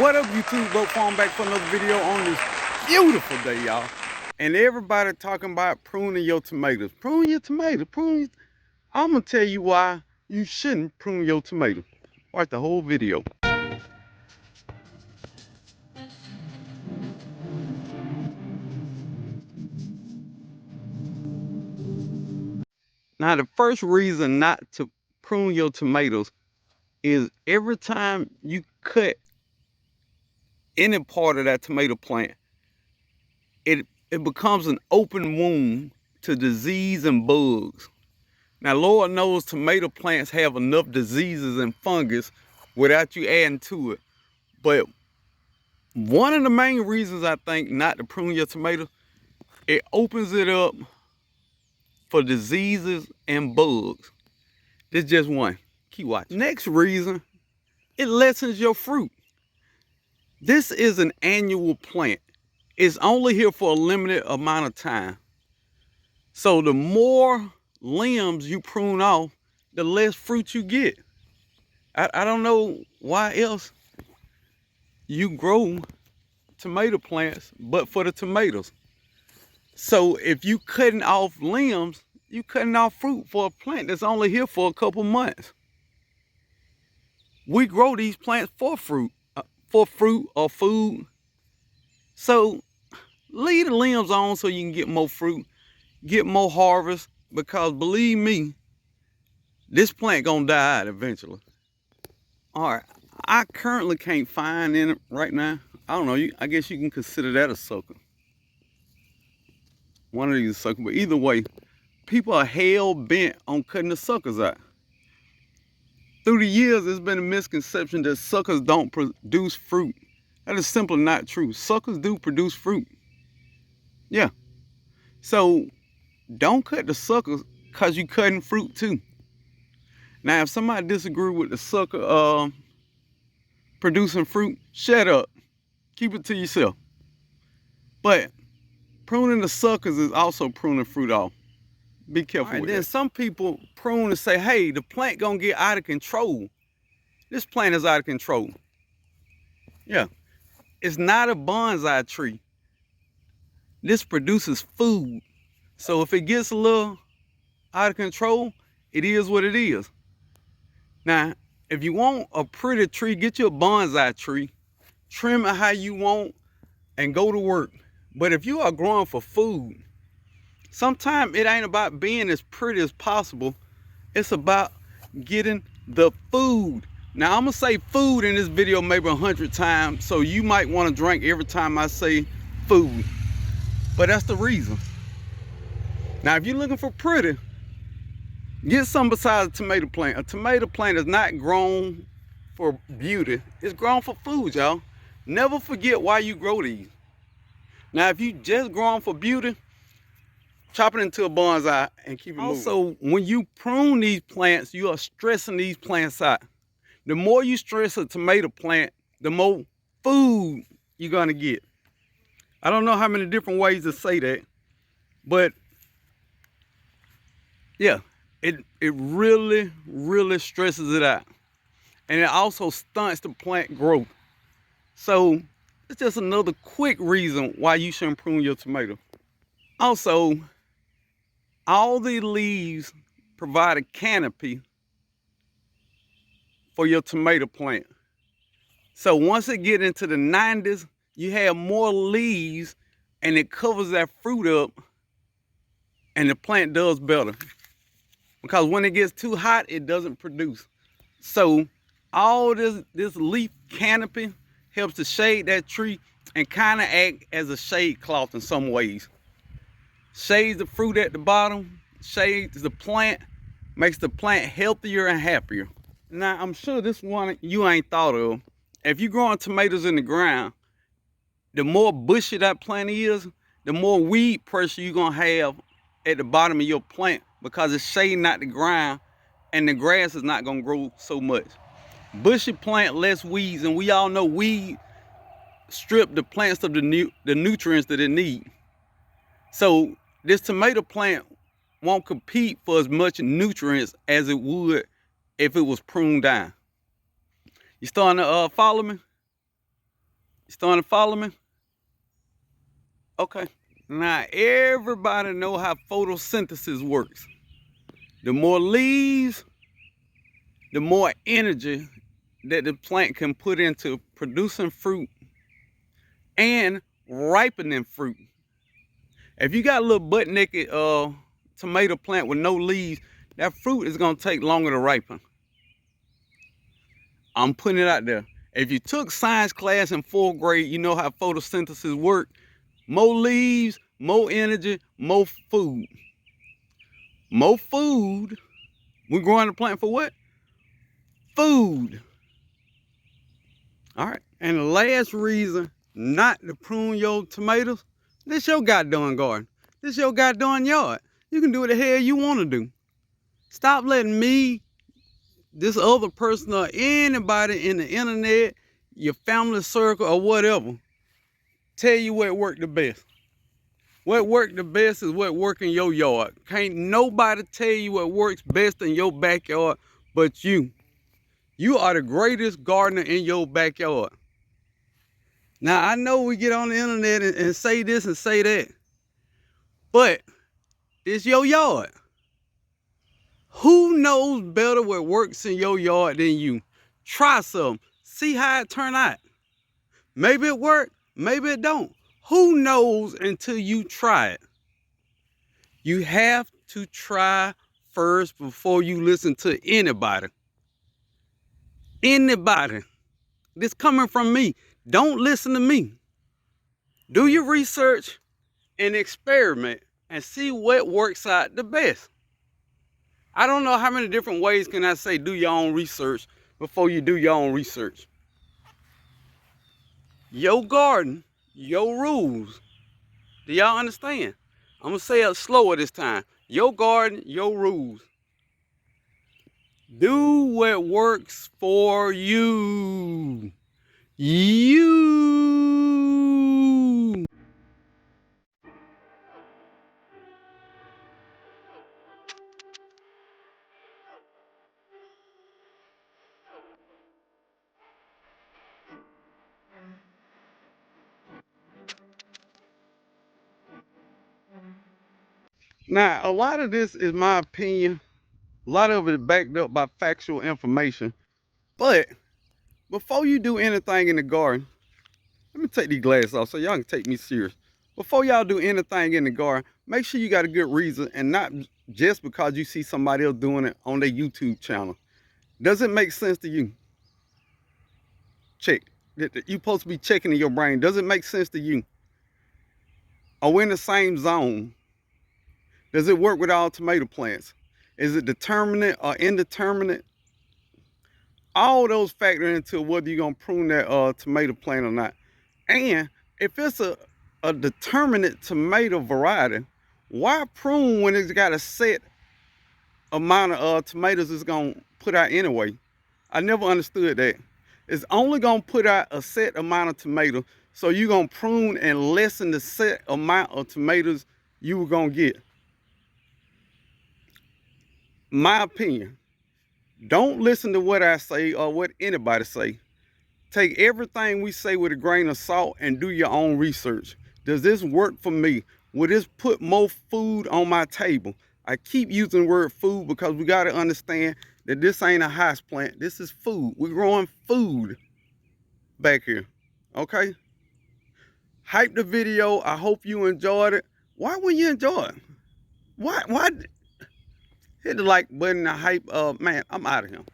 What up, YouTube? Go Farm back for another video on this beautiful day, y'all. And everybody talking about pruning your tomatoes. Prune your tomatoes. I'm gonna tell you why you shouldn't prune your tomatoes. Watch the whole video. Now, the first reason not to prune your tomatoes is every time you cut any part of that tomato plant, it becomes an open wound to disease and bugs. Now, Lord knows tomato plants have enough diseases and fungus without you adding to it. But one of the main reasons I think not to prune your tomato, it opens it up for diseases and bugs. This is just one. Keep watching. Next reason, it lessens your fruit. This is an annual plant. It's only here for a limited amount of time. So the more limbs you prune off, the less fruit you get. I don't know why else you grow tomato plants but for the tomatoes. So if you cutting off limbs, you cutting off fruit for a plant that's only here for a couple months. We grow these plants for fruit or food. So leave the limbs on so you can get more fruit, get more harvest, because believe me, this plant gonna die out eventually. All right, I currently can't find in it right now. I don't know, I guess you can consider that a sucker. One of these suckers, but either way, people are hell bent on cutting the suckers out. Through the years, there's been a misconception that suckers don't produce fruit. That is simply not true. Suckers do produce fruit. Yeah. So don't cut the suckers because you're cutting fruit too. Now, if somebody disagree with the sucker producing fruit, shut up. Keep it to yourself. But pruning the suckers is also pruning fruit off. Be careful with that. Then some people prune and say, hey, the plant gonna get out of control. This plant is out of control. Yeah. It's not a bonsai tree. This produces food. So if it gets a little out of control, it is what it is. Now, if you want a pretty tree, get you a bonsai tree, trim it how you want, and go to work. But if you are growing for food, sometimes it ain't about being as pretty as possible. It's about getting the food. Now, I'm gonna say food in this video maybe 100 times, so you might want to drink every time I say food. But that's the reason. Now, if you're looking for pretty, get some besides a tomato plant. A tomato plant is not grown for beauty. It's grown for food, y'all. Never forget why you grow these. Now, if you just grow them for beauty, chop it into a bonsai and keep it moving. Also, when you prune these plants, you are stressing these plants out. The more you stress a tomato plant, the more food you're gonna get. I don't know how many different ways to say that, but yeah, it really, really stresses it out. And it also stunts the plant growth. So it's just another quick reason why you shouldn't prune your tomato. Also, all the leaves provide a canopy for your tomato plant. So once it gets into the 90s, you have more leaves and it covers that fruit up and the plant does better. Because when it gets too hot, it doesn't produce. So all this leaf canopy helps to shade that tree and kind of act as a shade cloth in some ways. Shades the fruit at the bottom, shades the plant, makes the plant healthier and happier. Now, I'm sure this one you ain't thought of. If you're growing tomatoes in the ground, the more bushy that plant is, the more weed pressure you're gonna have at the bottom of your plant because it's shading out the ground and the grass is not gonna grow so much. Bushy plant, less weeds, and we all know weed strip the plants of the nutrients that it need. So this tomato plant won't compete for as much nutrients as it would if it was pruned down. You starting to follow me? You starting to follow me? Okay. Now everybody know how photosynthesis works. The more leaves, the more energy that the plant can put into producing fruit and ripening fruit. If you got a little butt naked tomato plant with no leaves, that fruit is gonna take longer to ripen. I'm putting it out there. If you took science class in 4th grade, you know how photosynthesis works. More leaves, more energy, more food. More food. We're growing the plant for what? Food. All right. And the last reason not to prune your tomatoes, this your goddamn garden. This your goddamn yard. You can do what the hell you want to do. Stop letting me, this other person, or anybody in the internet, your family circle, or whatever, tell you what worked the best. What worked the best is what works in your yard. Can't nobody tell you what works best in your backyard but you. You are the greatest gardener in your backyard. Now, I know we get on the internet and say this and say that, but it's your yard. Who knows better what works in your yard than you? Try some. See how it turn out. Maybe it worked, maybe it don't. Who knows until you try it? You have to try first before you listen to anybody. Anybody. This coming from me. Don't listen to me. Do your research and experiment and see what works out the best. I don't know how many different ways can I say do your own research before you do your own research. Your garden, your rules. Do y'all understand? I'm gonna say it slower this time. Your garden, your rules. Do what works for you. You. Now, a lot of this is my opinion. A lot of it is backed up by factual information. But before you do anything in the garden, let me take these glasses off so y'all can take me serious. Before y'all do anything in the garden, make sure you got a good reason and not just because you see somebody else doing it on their YouTube channel. Does it make sense to you? Check. You're supposed to be checking in your brain. Does it make sense to you? Are we in the same zone? Does it work with all tomato plants? Is it determinate or indeterminate? All those factor into whether you're gonna prune that tomato plant or not. And if it's a determinate tomato variety, why prune when it's got a set amount of tomatoes it's gonna put out anyway? I never understood that. It's only gonna put out a set amount of tomatoes, so you're gonna prune and lessen the set amount of tomatoes you were gonna get. My opinion. Don't listen to what I say or what anybody say. Take everything we say with a grain of salt and do your own research. Does this work for me? Will this put more food on my table? I keep using the word food because we got to understand that this ain't a house plant. This is food. We're growing food back here. Okay? Hype the video. I hope you enjoyed it. Why would you enjoy it? Why? Hit the like button and hype. Man, I'm out of here.